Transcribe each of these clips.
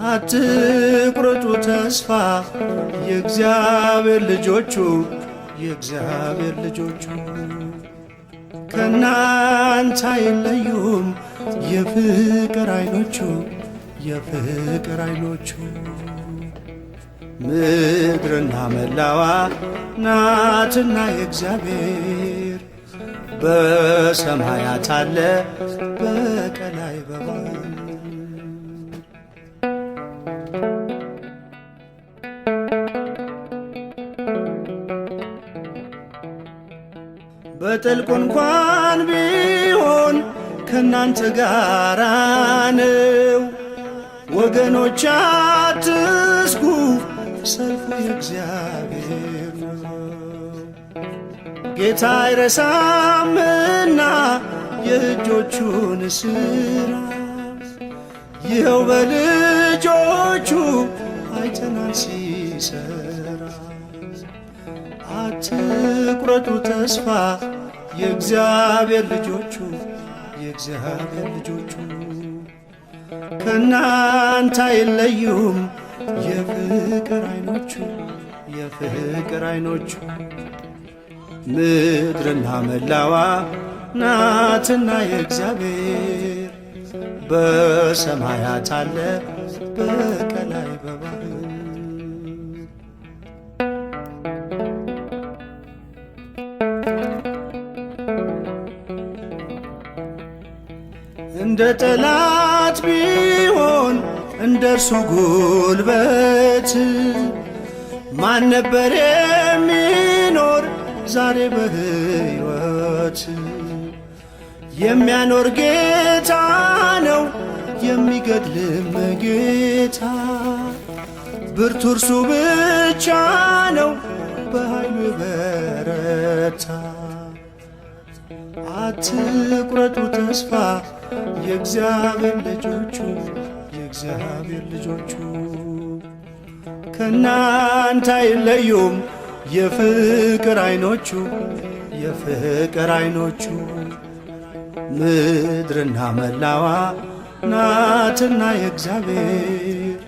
አትቁረጡ ተስፋ የእግዚአብሔር ልጆቹ የእግዚአብሔር ልጆቹ ከናንተ አይለዩም የፍቅር አይኖቹ የፍቅር አይኖቹ ምድርና መላዋ ናትና የእግዚአብሔር በሰማያት አለ በቀላይ በባህር በጥልቁ እንኳን ቢሆን ከናንተ ጋራ ነው። ወገኖች አትስጉ ሰልፉ የእግዚአብሔር ነው። ጌታ አይረሳምና የእጆቹን ሥራ ይኸው በልጆቹ አይተናል ሲሰራ። አትቁረጡ ተስፋ የእግዚአብሔር ልጆቹ የእግዚአብሔር ልጆቹ ከናንተ አይለዩም የፍቅር አይኖቹ የፍቅር አይኖቹ ምድርና መላዋ ናትና የእግዚአብሔር በሰማያት አለ በቀላይ በባህር እንደ ጠላት ቢሆን እንደ እርሱ ጉልበት ማን ነበር የሚኖር ዛሬ በሕይወት? የሚያኖር ጌታ ነው የሚገድልም ጌታ ብርቱ እርሱ ብቻ ነው በኃይሉ የበረታ። አትቁረጡ ተስፋ የእግዚአብሔር ልጆቹ የእግዚአብሔር ልጆቹ ከናንተ አይለዩም የፍቅር አይኖቹ የፍቅር አይኖቹ ምድርና መላዋ ናትና የእግዚአብሔር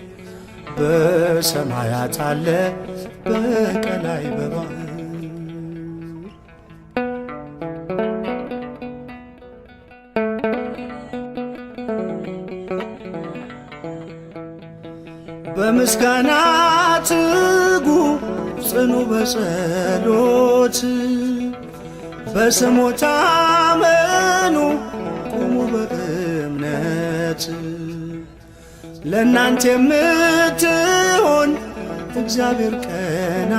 በሰማያት አለ በቀላይ በባህር በምስጋና ትጉ ጽኑ በጸሎት በስሙ ታመኑ ቁሙ በእምነት ለእናንተ የምትሆን እግዚአብሔር ቀን